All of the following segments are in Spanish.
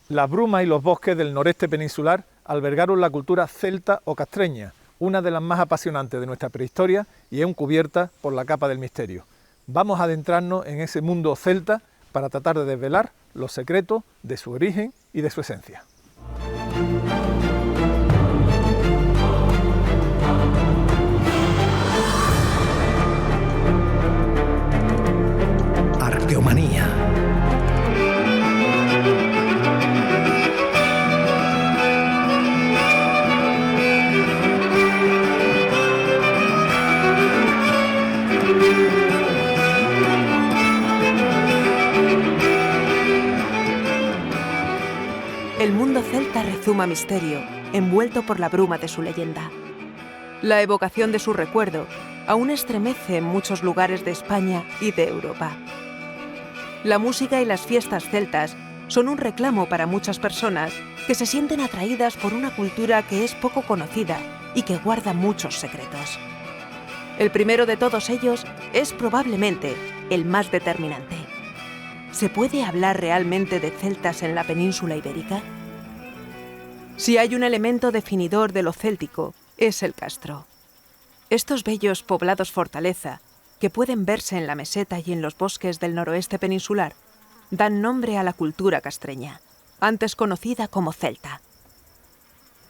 Las brumas y los bosques del noreste peninsular albergaron la cultura celta o castreña, una de las más apasionantes de nuestra prehistoria y aún cubierta por la capa del misterio. Vamos a adentrarnos en ese mundo celta para tratar de desvelar los secretos de su origen y de su esencia. Arqueomanía. El mundo celta rezuma misterio, envuelto por la bruma de su leyenda. La evocación de su recuerdo aún estremece en muchos lugares de España y de Europa. La música y las fiestas celtas son un reclamo para muchas personas que se sienten atraídas por una cultura que es poco conocida y que guarda muchos secretos. El primero de todos ellos es probablemente el más determinante. ¿Se puede hablar realmente de celtas en la península ibérica? Si hay un elemento definidor de lo céltico, es el castro. Estos bellos poblados fortaleza, que pueden verse en la meseta y en los bosques del noroeste peninsular, dan nombre a la cultura castreña, antes conocida como celta.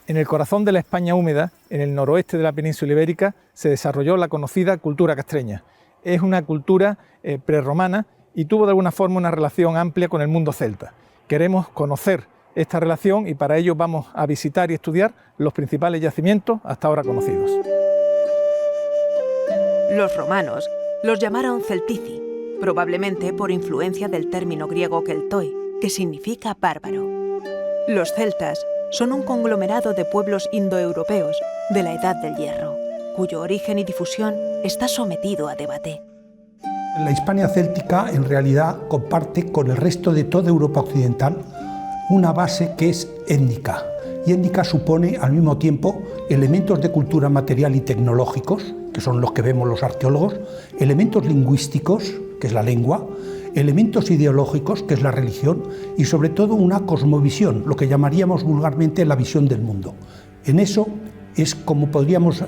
En el corazón de la España húmeda, en el noroeste de la península ibérica, se desarrolló la conocida cultura castreña. Es una cultura prerromana y tuvo de alguna forma una relación amplia con el mundo celta. Queremos conocer esta relación y para ello vamos a visitar y estudiar los principales yacimientos hasta ahora conocidos. Los romanos los llamaron celtici, probablemente por influencia del término griego keltoi, que significa bárbaro. Los celtas son un conglomerado de pueblos indoeuropeos de la Edad del Hierro, cuyo origen y difusión está sometido a debate. La Hispania céltica en realidad comparte con el resto de toda Europa occidental una base que es étnica. Y étnica supone al mismo tiempo elementos de cultura material y tecnológicos, que son los que vemos los arqueólogos, elementos lingüísticos, que es la lengua, elementos ideológicos, que es la religión, y sobre todo una cosmovisión, lo que llamaríamos vulgarmente la visión del mundo. En eso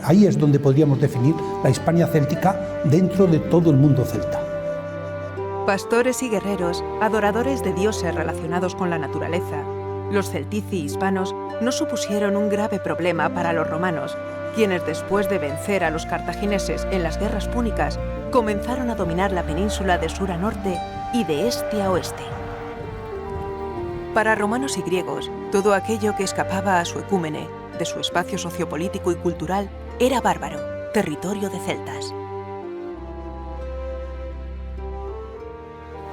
ahí es donde podríamos definir la Hispania céltica dentro de todo el mundo celta. Pastores y guerreros, adoradores de dioses relacionados con la naturaleza, los celtici hispanos no supusieron un grave problema para los romanos, quienes después de vencer a los cartagineses en las guerras púnicas, comenzaron a dominar la península de sur a norte y de este a oeste. Para romanos y griegos, todo aquello que escapaba a su ecúmene, de su espacio sociopolítico y cultural, era bárbaro, territorio de celtas.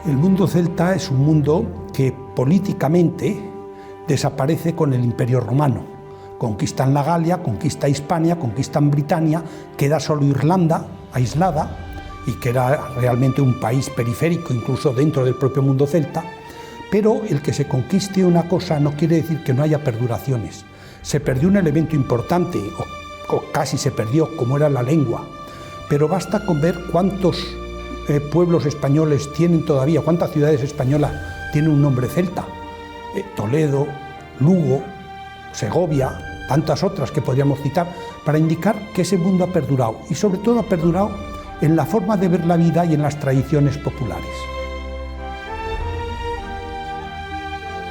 El mundo celta es un mundo que políticamente desaparece con el Imperio Romano. Conquistan la Galia, conquista Hispania, conquistan Britania, queda solo Irlanda, aislada, y que era realmente un país periférico, incluso dentro del propio mundo celta. Pero el que se conquiste una cosa no quiere decir que no haya perduraciones. Se perdió un elemento importante, o casi se perdió, como era la lengua. Pero basta con ver cuántos pueblos españoles tienen todavía, cuántas ciudades españolas tienen un nombre celta. Toledo, Lugo, Segovia, tantas otras que podríamos citar, para indicar que ese mundo ha perdurado, y sobre todo ha perdurado en la forma de ver la vida y en las tradiciones populares.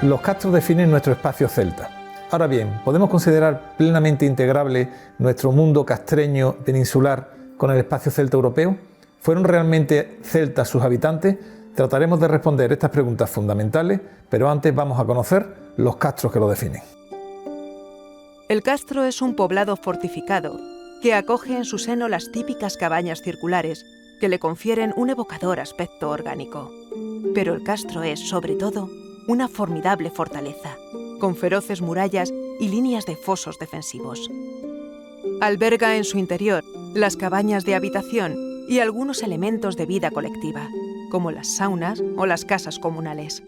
Los castros definen nuestro espacio celta. Ahora bien, ¿podemos considerar plenamente integrable nuestro mundo castreño peninsular con el espacio celta europeo? ¿Fueron realmente celtas sus habitantes? Trataremos de responder estas preguntas fundamentales, pero antes vamos a conocer los castros que lo definen. El castro es un poblado fortificado que acoge en su seno las típicas cabañas circulares que le confieren un evocador aspecto orgánico. Pero el castro es, sobre todo, una formidable fortaleza, con feroces murallas y líneas de fosos defensivos. Alberga en su interior las cabañas de habitación y algunos elementos de vida colectiva, como las saunas o las casas comunales.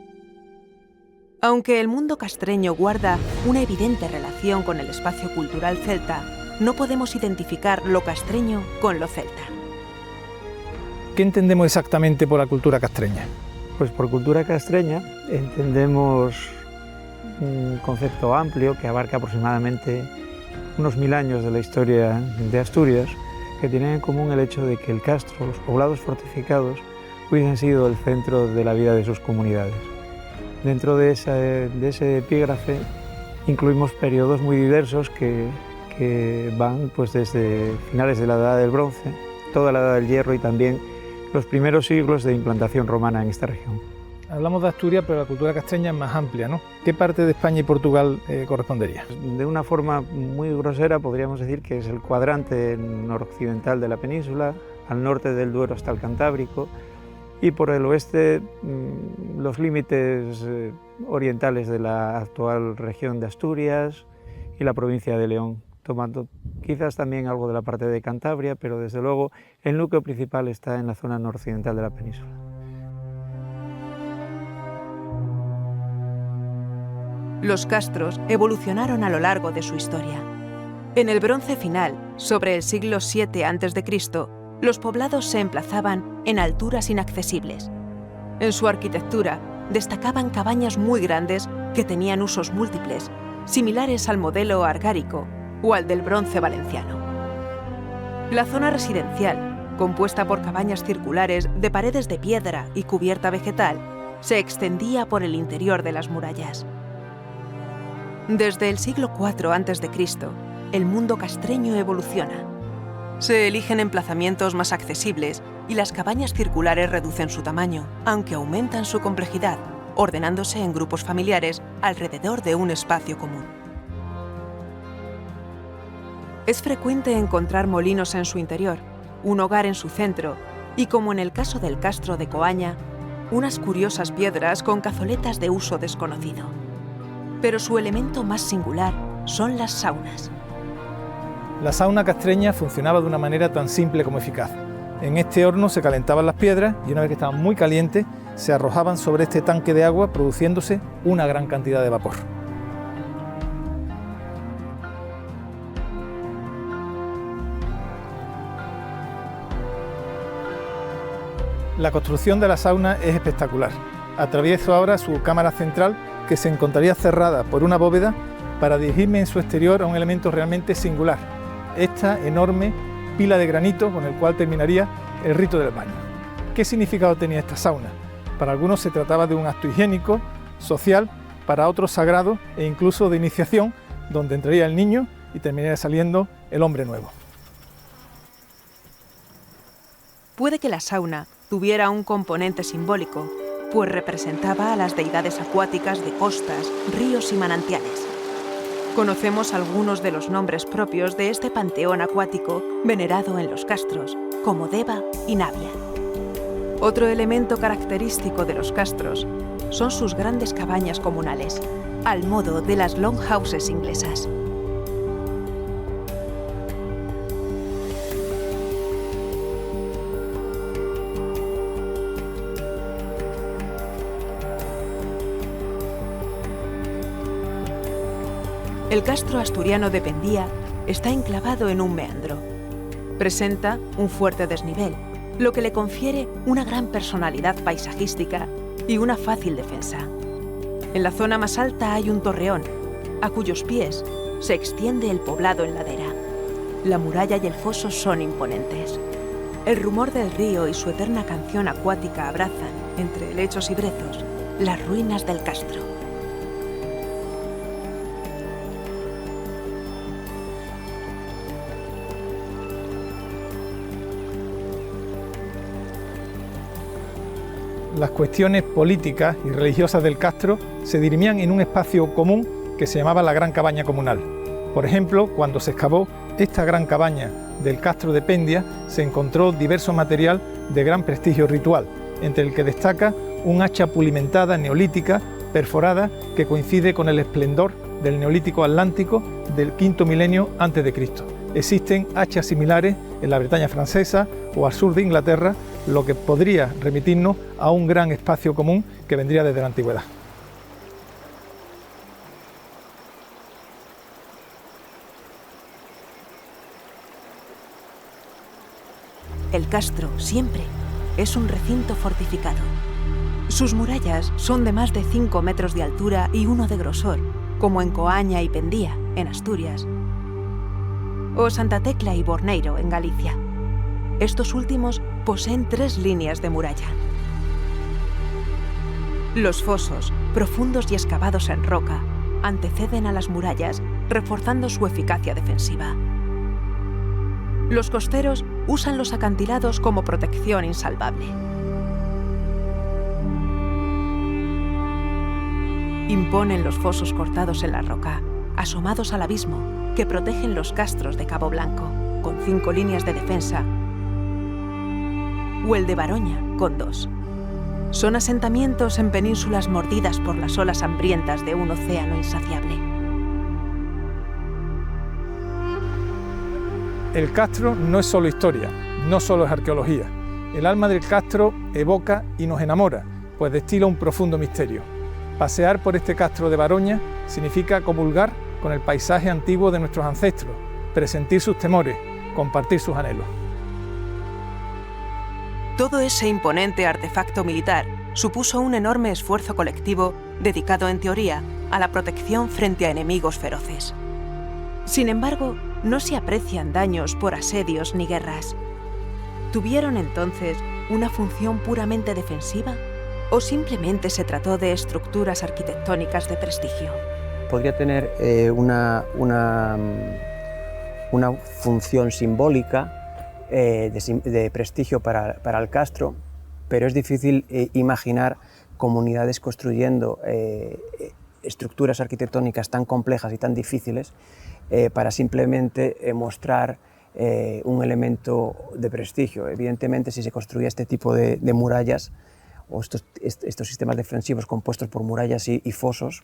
Aunque el mundo castreño guarda una evidente relación con el espacio cultural celta, no podemos identificar lo castreño con lo celta. ¿Qué entendemos exactamente por la cultura castreña? Pues por cultura castreña entendemos un concepto amplio que abarca aproximadamente unos 1000 años de la historia de Asturias, que tienen en común el hecho de que el castro, los poblados fortificados, hubiesen sido el centro de la vida de sus comunidades. Dentro de ese epígrafe incluimos periodos muy diversos que van pues, desde finales de la Edad del Bronce, toda la Edad del Hierro y también los primeros siglos de implantación romana en esta región. Hablamos de Asturias, pero la cultura castreña es más amplia, ¿no? ¿Qué parte de España y Portugal correspondería? De una forma muy grosera podríamos decir que es el cuadrante noroccidental de la península, al norte del Duero hasta el Cantábrico, y por el oeste los límites orientales de la actual región de Asturias y la provincia de León, tomando quizás también algo de la parte de Cantabria, pero desde luego el núcleo principal está en la zona noroccidental de la península. Los castros evolucionaron a lo largo de su historia. En el Bronce final, sobre el siglo VII a.C., los poblados se emplazaban en alturas inaccesibles. En su arquitectura destacaban cabañas muy grandes que tenían usos múltiples, similares al modelo argárico o al del bronce valenciano. La zona residencial, compuesta por cabañas circulares de paredes de piedra y cubierta vegetal, se extendía por el interior de las murallas. Desde el siglo IV a.C., el mundo castreño evoluciona. Se eligen emplazamientos más accesibles y las cabañas circulares reducen su tamaño, aunque aumentan su complejidad, ordenándose en grupos familiares alrededor de un espacio común. Es frecuente encontrar molinos en su interior, un hogar en su centro y, como en el caso del castro de Coaña, unas curiosas piedras con cazoletas de uso desconocido. Pero su elemento más singular son las saunas. La sauna castreña funcionaba de una manera tan simple como eficaz. En este horno se calentaban las piedras y una vez que estaban muy calientes, se arrojaban sobre este tanque de agua, produciéndose una gran cantidad de vapor. La construcción de la sauna es espectacular. Atravieso ahora su cámara central, que se encontraría cerrada por una bóveda, para dirigirme en su exterior a un elemento realmente singular: esta enorme pila de granito con el cual terminaría el rito del baño. ¿Qué significado tenía esta sauna? Para algunos se trataba de un acto higiénico, social, para otros sagrado e incluso de iniciación, donde entraría el niño y terminaría saliendo el hombre nuevo. Puede que la sauna tuviera un componente simbólico, pues representaba a las deidades acuáticas de costas, ríos y manantiales. Conocemos algunos de los nombres propios de este panteón acuático venerado en los castros, como Deva y Navia. Otro elemento característico de los castros son sus grandes cabañas comunales, al modo de las longhouses inglesas. El castro asturiano de Pendía está enclavado en un meandro. Presenta un fuerte desnivel, lo que le confiere una gran personalidad paisajística y una fácil defensa. En la zona más alta hay un torreón, a cuyos pies se extiende el poblado en ladera. La muralla y el foso son imponentes. El rumor del río y su eterna canción acuática abrazan, entre helechos y brezos, las ruinas del castro. Las cuestiones políticas y religiosas del castro se dirimían en un espacio común que se llamaba la Gran Cabaña Comunal. Por ejemplo, cuando se excavó esta gran cabaña del castro de Pendia, se encontró diverso material de gran prestigio ritual, entre el que destaca un hacha pulimentada neolítica perforada que coincide con el esplendor del neolítico atlántico del V milenio a.C. Existen hachas similares en la Bretaña francesa o al sur de Inglaterra, lo que podría remitirnos a un gran espacio común que vendría desde la antigüedad. El castro siempre es un recinto fortificado. Sus murallas son de más de 5 metros de altura y 1 de grosor, como en Coaña y Pendía, en Asturias, o Santa Tecla y Borneiro, en Galicia. Estos últimos poseen 3 líneas de muralla. Los fosos, profundos y excavados en roca, anteceden a las murallas, reforzando su eficacia defensiva. Los costeros usan los acantilados como protección insalvable. Imponen los fosos cortados en la roca, asomados al abismo, que protegen los castros de Cabo Blanco, con 5 líneas de defensa, o el de Baroña, con 2. Son asentamientos en penínsulas mordidas por las olas hambrientas de un océano insaciable. El castro no es solo historia, no solo es arqueología. El alma del castro evoca y nos enamora, pues destila un profundo misterio. Pasear por este castro de Baroña significa comulgar con el paisaje antiguo de nuestros ancestros, presentir sus temores, compartir sus anhelos. Todo ese imponente artefacto militar supuso un enorme esfuerzo colectivo dedicado, en teoría, a la protección frente a enemigos feroces. Sin embargo, no se aprecian daños por asedios ni guerras. ¿Tuvieron entonces una función puramente defensiva o simplemente se trató de estructuras arquitectónicas de prestigio? Podría tener una función simbólica de prestigio para el castro, pero es difícil imaginar comunidades construyendo estructuras arquitectónicas tan complejas y tan difíciles para simplemente mostrar un elemento de prestigio. Evidentemente, si se construía este tipo de murallas o estos sistemas defensivos compuestos por murallas y fosos,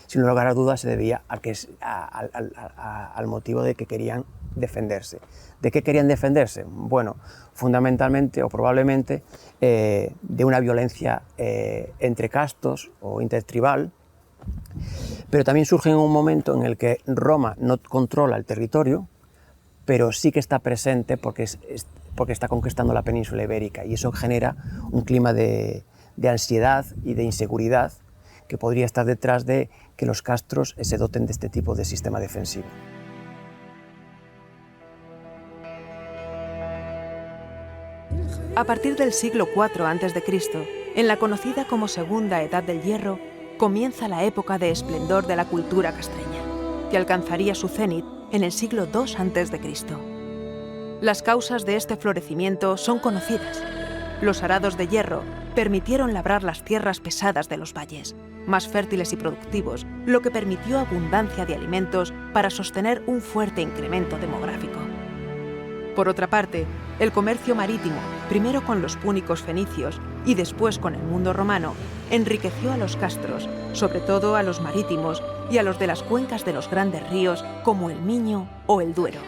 sin lugar a dudas se debía al motivo de que querían defenderse. ¿De qué querían defenderse? Bueno, fundamentalmente o probablemente de una violencia entre castos o intertribal, pero también surge en un momento en el que Roma no controla el territorio, pero sí que está presente porque está conquistando la península ibérica, y eso genera un clima de ansiedad y de inseguridad que podría estar detrás de que los castros se doten de este tipo de sistema defensivo. A partir del siglo IV a.C., en la conocida como Segunda Edad del Hierro, comienza la época de esplendor de la cultura castreña, que alcanzaría su cenit en el siglo II a.C. Las causas de este florecimiento son conocidas. Los arados de hierro permitieron labrar las tierras pesadas de los valles, más fértiles y productivos, lo que permitió abundancia de alimentos para sostener un fuerte incremento demográfico. Por otra parte, el comercio marítimo, primero con los púnicos fenicios y después con el mundo romano, enriqueció a los castros, sobre todo a los marítimos y a los de las cuencas de los grandes ríos como el Miño o el Duero.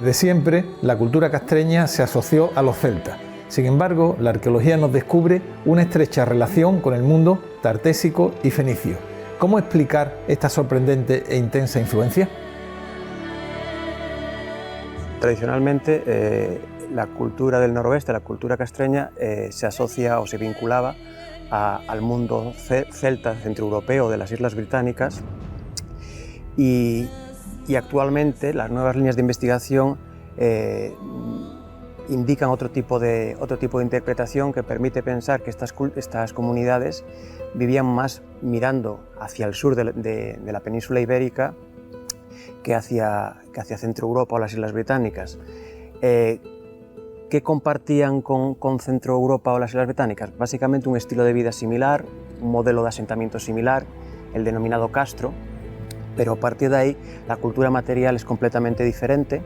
De siempre, la cultura castreña se asoció a los celtas. Sin embargo, la arqueología nos descubre una estrecha relación con el mundo tartésico y fenicio. ¿Cómo explicar esta sorprendente e intensa influencia? Tradicionalmente, la cultura del noroeste, la cultura castreña, se asocia o se vinculaba al mundo celta centroeuropeo de las Islas Británicas, y actualmente las nuevas líneas de investigación indican otro tipo de interpretación que permite pensar que estas comunidades vivían más mirando hacia el sur de la península ibérica que hacia Centro Europa o las Islas Británicas. ¿Qué compartían con Centro Europa o las Islas Británicas? Básicamente un estilo de vida similar, un modelo de asentamiento similar, el denominado castro, pero a partir de ahí la cultura material es completamente diferente,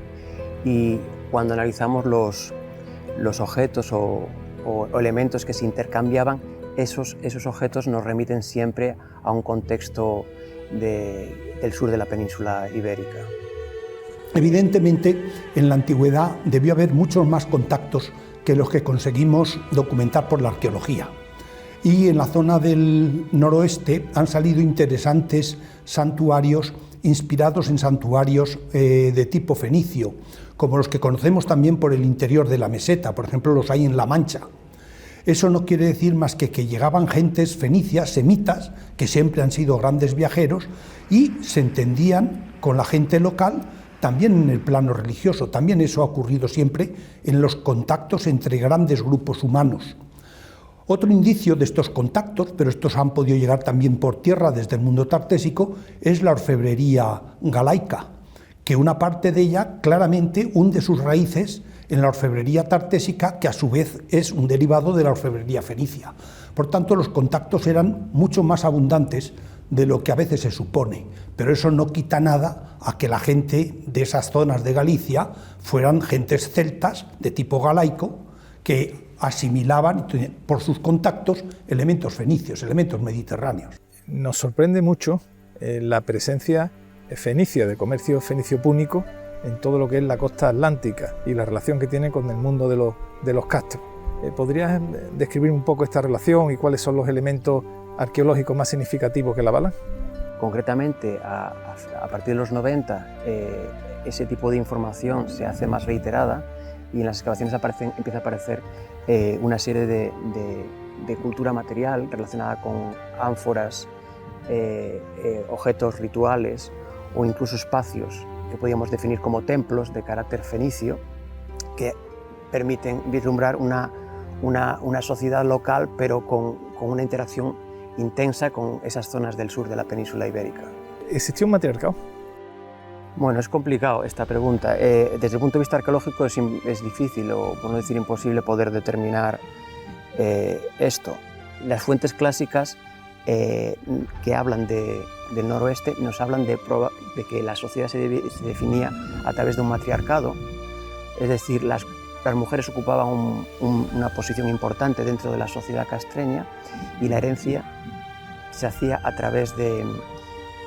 y cuando analizamos los objetos o elementos que se intercambiaban, esos objetos nos remiten siempre a un contexto del sur de la península ibérica. Evidentemente, en la antigüedad debió haber muchos más contactos que los que conseguimos documentar por la arqueología. Y en la zona del noroeste han salido interesantes santuarios inspirados en santuarios de tipo fenicio, como los que conocemos también por el interior de la meseta, por ejemplo los hay en La Mancha. Eso no quiere decir más que llegaban gentes fenicias, semitas, que siempre han sido grandes viajeros, y se entendían con la gente local, también en el plano religioso. También eso ha ocurrido siempre en los contactos entre grandes grupos humanos. Otro indicio de estos contactos, pero estos han podido llegar también por tierra desde el mundo tartésico, es la orfebrería galaica, que una parte de ella claramente hunde sus raíces en la orfebrería tartésica, que a su vez es un derivado de la orfebrería fenicia. Por tanto, los contactos eran mucho más abundantes de lo que a veces se supone, pero eso no quita nada a que la gente de esas zonas de Galicia fueran gentes celtas de tipo galaico que asimilaban por sus contactos elementos fenicios, elementos mediterráneos. Nos sorprende mucho la presencia fenicia, de comercio fenicio-púnico, en todo lo que es la costa atlántica y la relación que tiene con el mundo de los castros. ¿Podrías describir un poco esta relación y cuáles son los elementos arqueológicos más significativos que la avalan? Concretamente, a partir de los 90, ese tipo de información se hace más reiterada y en las excavaciones empieza a aparecer una serie de cultura material relacionada con ánforas, objetos rituales o incluso espacios que podríamos definir como templos de carácter fenicio, que permiten vislumbrar una sociedad local, pero con una interacción intensa con esas zonas del sur de la península ibérica. ¿Existió un matriarcado? Bueno, es complicado esta pregunta. Desde el punto de vista arqueológico es difícil, o por no decir imposible, poder determinar esto. Las fuentes clásicas que hablan del noroeste nos hablan de que la sociedad se definía a través de un matriarcado, es decir, las mujeres ocupaban una posición importante dentro de la sociedad castreña y la herencia se hacía a través de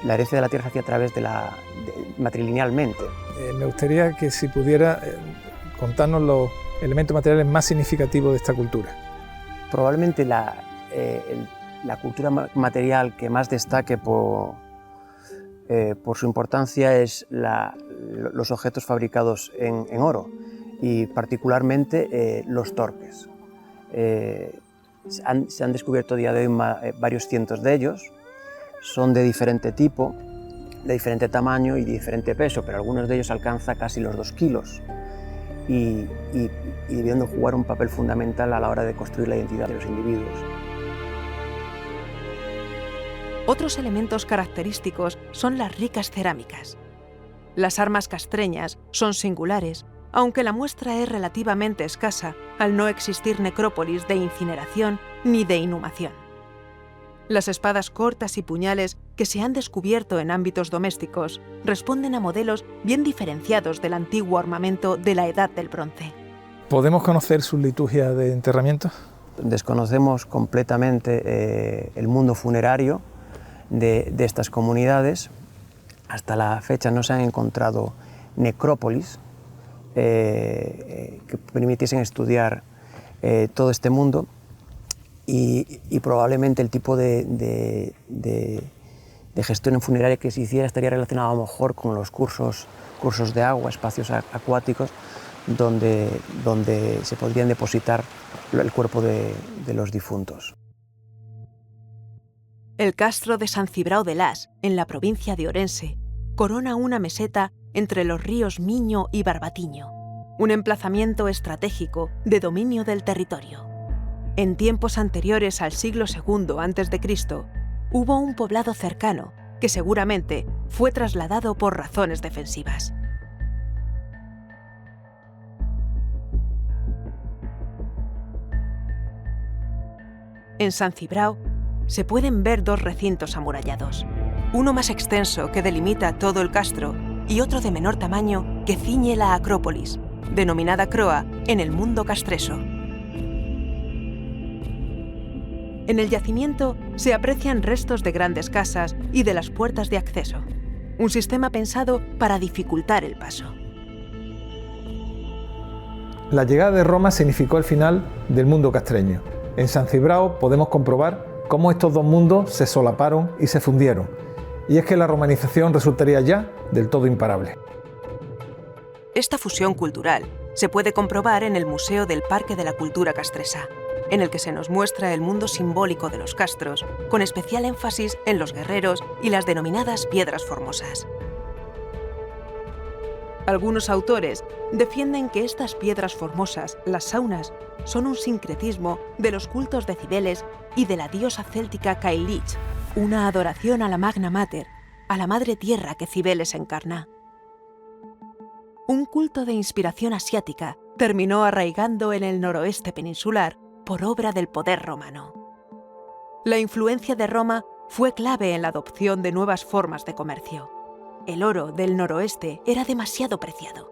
la herencia de la tierra se hacía a través matrilinealmente. Me gustaría que si pudiera contarnos los elementos materiales más significativos de esta cultura. Probablemente la cultura material que más destaque por su importancia es los objetos fabricados en oro y particularmente los torques. Se han descubierto a día de hoy varios cientos de ellos. Son de diferente tipo, de diferente tamaño y de diferente peso, pero algunos de ellos alcanzan casi los 2 kilos y debiendo jugar un papel fundamental a la hora de construir la identidad de los individuos. Otros elementos característicos son las ricas cerámicas. Las armas castreñas son singulares, aunque la muestra es relativamente escasa al no existir necrópolis de incineración ni de inhumación. Las espadas cortas y puñales que se han descubierto en ámbitos domésticos responden a modelos bien diferenciados del antiguo armamento de la Edad del Bronce. ¿Podemos conocer sus liturgias de enterramiento? Desconocemos completamente el mundo funerario de estas comunidades. Hasta la fecha no se han encontrado necrópolis que permitiesen estudiar todo este mundo. Y probablemente el tipo de gestión funeraria que se hiciera estaría relacionado a lo mejor con los cursos de agua, espacios acuáticos, donde se podrían depositar el cuerpo de los difuntos. El castro de San Cibrao de Las, en la provincia de Orense, corona una meseta entre los ríos Miño y Barbatiño, un emplazamiento estratégico de dominio del territorio. En tiempos anteriores al siglo II a.C., hubo un poblado cercano que seguramente fue trasladado por razones defensivas. En San Cibrao se pueden ver 2 recintos amurallados, uno más extenso que delimita todo el castro y otro de menor tamaño que ciñe la acrópolis, denominada Croa en el mundo castreso. En el yacimiento se aprecian restos de grandes casas y de las puertas de acceso, un sistema pensado para dificultar el paso. La llegada de Roma significó el final del mundo castreño. En San Cibrao podemos comprobar cómo estos 2 mundos se solaparon y se fundieron, y es que la romanización resultaría ya del todo imparable. Esta fusión cultural se puede comprobar en el Museo del Parque de la Cultura Castresa, en el que se nos muestra el mundo simbólico de los castros, con especial énfasis en los guerreros y las denominadas piedras formosas. Algunos autores defienden que estas piedras formosas, las saunas, son un sincretismo de los cultos de Cibeles y de la diosa céltica Cailleach, una adoración a la Magna Mater, a la Madre Tierra que Cibeles encarna. Un culto de inspiración asiática terminó arraigando en el noroeste peninsular por obra del poder romano. La influencia de Roma fue clave en la adopción de nuevas formas de comercio. El oro del noroeste era demasiado preciado.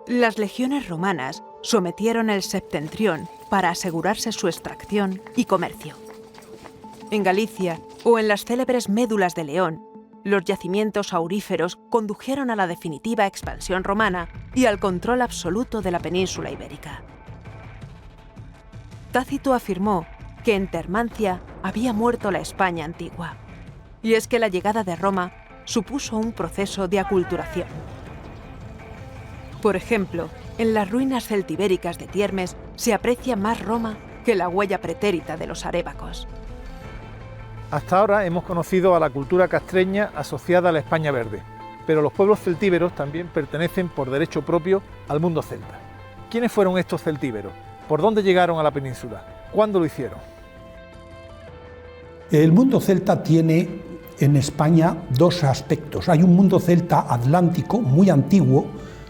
Las legiones romanas sometieron el septentrión para asegurarse su extracción y comercio. En Galicia o en las célebres médulas de León, los yacimientos auríferos condujeron a la definitiva expansión romana y al control absoluto de la península ibérica. Tácito afirmó que en Termancia había muerto la España antigua, y es que la llegada de Roma supuso un proceso de aculturación. Por ejemplo, en las ruinas celtibéricas de Tiermes se aprecia más Roma que la huella pretérita de los arébacos. Hasta ahora hemos conocido a la cultura castreña asociada a la España verde, pero los pueblos celtíberos también pertenecen por derecho propio al mundo celta. ¿Quiénes fueron estos celtíberos? ¿Por dónde llegaron a la península? ¿Cuándo lo hicieron? El mundo celta tiene en España dos aspectos. Hay un mundo celta atlántico muy antiguo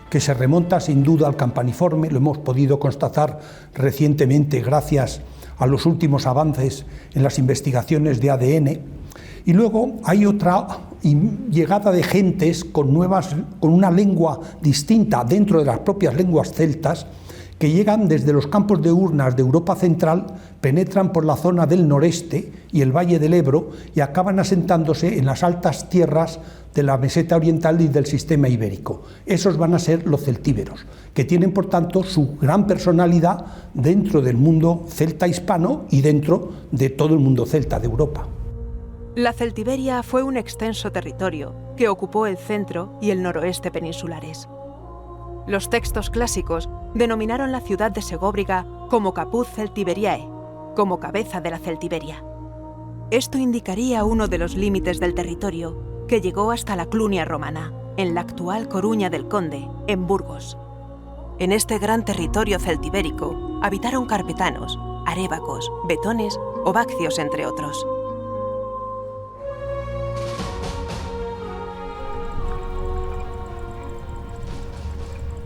que se remonta sin duda al Campaniforme, lo hemos podido constatar recientemente gracias a los últimos avances en las investigaciones de ADN, y luego hay otra llegada de gentes con una lengua distinta dentro de las propias lenguas celtas, que llegan desde los campos de urnas de Europa Central, penetran por la zona del noreste y el Valle del Ebro y acaban asentándose en las altas tierras de la meseta oriental y del sistema ibérico. Esos van a ser los celtíberos, que tienen por tanto su gran personalidad dentro del mundo celta hispano y dentro de todo el mundo celta de Europa. La Celtiberia fue un extenso territorio que ocupó el centro y el noroeste peninsulares. Los textos clásicos denominaron la ciudad de Segóbriga como Caput Celtiberiae, como cabeza de la Celtiberia. Esto indicaría uno de los límites del territorio, que llegó hasta la Clunia romana, en la actual Coruña del Conde, en Burgos. En este gran territorio celtibérico habitaron carpetanos, arébacos, betones o baccios, entre otros.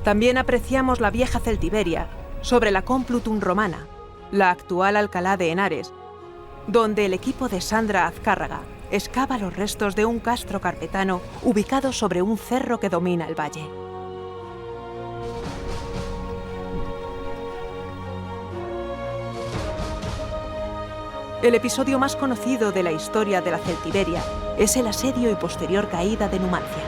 También apreciamos la vieja Celtiberia sobre la Complutum Romana, la actual Alcalá de Henares, donde el equipo de Sandra Azcárraga excava los restos de un castro carpetano ubicado sobre un cerro que domina el valle. El episodio más conocido de la historia de la Celtiberia es el asedio y posterior caída de Numancia.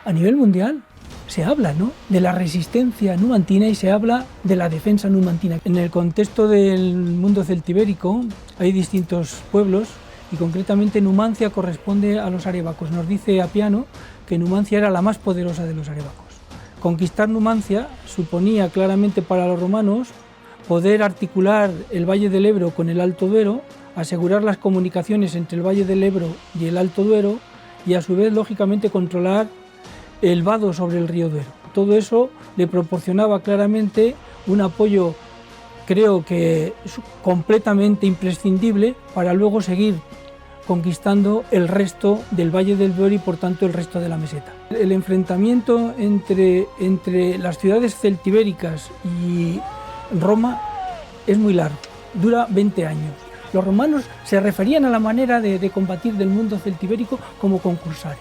A nivel mundial se habla, ¿no?, de la resistencia numantina y se habla de la defensa numantina. En el contexto del mundo celtibérico hay distintos pueblos y concretamente Numancia corresponde a los arébacos. Nos dice Apiano que Numancia era la más poderosa de los arébacos. Conquistar Numancia suponía claramente para los romanos poder articular el Valle del Ebro con el Alto Duero, asegurar las comunicaciones entre el Valle del Ebro y el Alto Duero y a su vez, lógicamente, controlar el vado sobre el río Duero. Todo eso le proporcionaba claramente un apoyo, creo que completamente imprescindible, para luego seguir conquistando el resto del Valle del Duero y por tanto el resto de la meseta. El enfrentamiento entre las ciudades celtibéricas y Roma es muy largo, dura 20 años. Los romanos se referían a la manera de combatir del mundo celtibérico como concursare.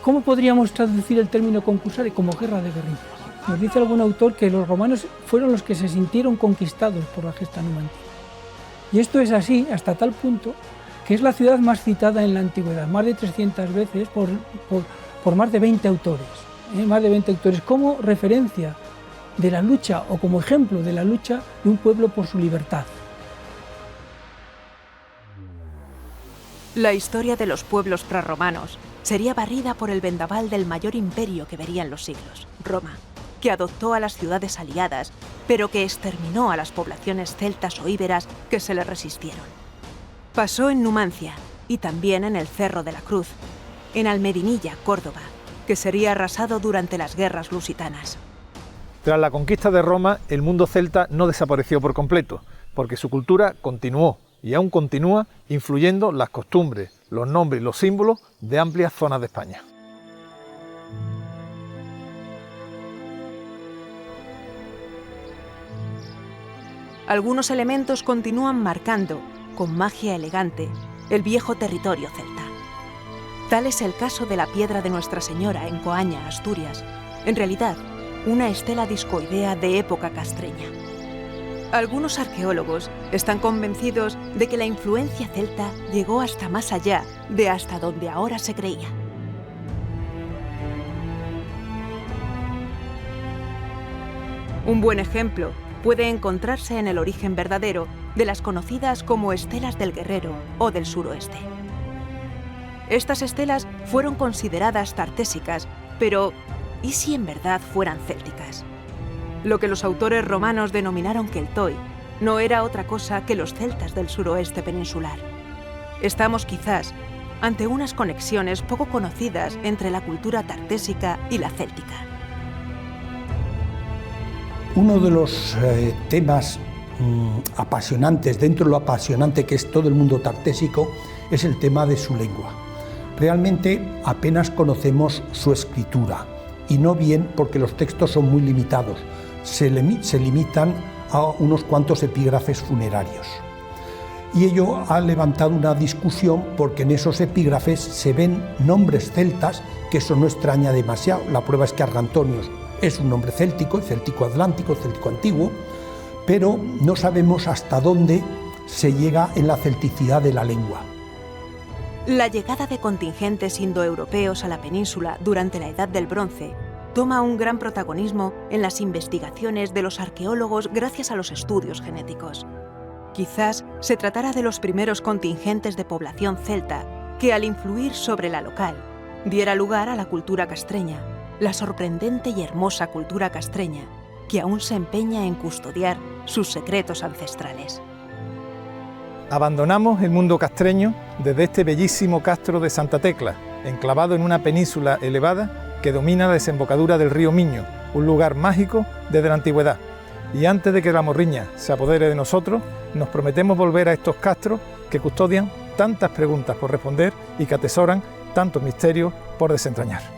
¿Cómo podríamos traducir el término concursare? Como guerra de guerrillas. Nos dice algún autor que los romanos fueron los que se sintieron conquistados por la gesta numantina. Y esto es así hasta tal punto que es la ciudad más citada en la antigüedad, más de 300 veces por más de 20 autores. Más de 20 autores como referencia de la lucha o como ejemplo de la lucha de un pueblo por su libertad. La historia de los pueblos prerromanos sería barrida por el vendaval del mayor imperio que verían los siglos, Roma. que adoptó a las ciudades aliadas, pero que exterminó a las poblaciones celtas o íberas que se le resistieron. Pasó en Numancia y también en el Cerro de la Cruz, en Almedinilla, Córdoba, que sería arrasado durante las guerras lusitanas. Tras la conquista de Roma, el mundo celta no desapareció por completo, porque su cultura continuó y aún continúa influyendo las costumbres, los nombres y los símbolos de amplias zonas de España. Algunos elementos continúan marcando, con magia elegante, el viejo territorio celta. Tal es el caso de la piedra de Nuestra Señora en Coaña, Asturias, en realidad una estela discoidea de época castreña. Algunos arqueólogos están convencidos de que la influencia celta llegó hasta más allá de hasta donde ahora se creía. Un buen ejemplo puede encontrarse en el origen verdadero de las conocidas como estelas del Guerrero o del suroeste. Estas estelas fueron consideradas tartésicas, pero ¿y si en verdad fueran célticas? Lo que los autores romanos denominaron Keltoi no era otra cosa que los celtas del suroeste peninsular. Estamos quizás ante unas conexiones poco conocidas entre la cultura tartésica y la céltica. Uno de los temas apasionantes, dentro de lo apasionante que es todo el mundo tartésico, es el tema de su lengua. Realmente apenas conocemos su escritura, y no bien porque los textos son muy limitados, se limitan a unos cuantos epígrafes funerarios. Y ello ha levantado una discusión porque en esos epígrafes se ven nombres celtas, que eso no extraña demasiado. La prueba es que Argantonios es un nombre céltico, céltico atlántico, céltico antiguo, pero no sabemos hasta dónde se llega en la celticidad de la lengua. La llegada de contingentes indoeuropeos a la península durante la Edad del Bronce toma un gran protagonismo en las investigaciones de los arqueólogos gracias a los estudios genéticos. Quizás se tratara de los primeros contingentes de población celta que, al influir sobre la local, diera lugar a la cultura castreña, la sorprendente y hermosa cultura castreña, que aún se empeña en custodiar sus secretos ancestrales. Abandonamos el mundo castreño desde este bellísimo castro de Santa Tecla, enclavado en una península elevada que domina la desembocadura del río Miño, un lugar mágico desde la antigüedad. Y antes de que la morriña se apodere de nosotros, nos prometemos volver a estos castros que custodian tantas preguntas por responder y que atesoran tantos misterios por desentrañar.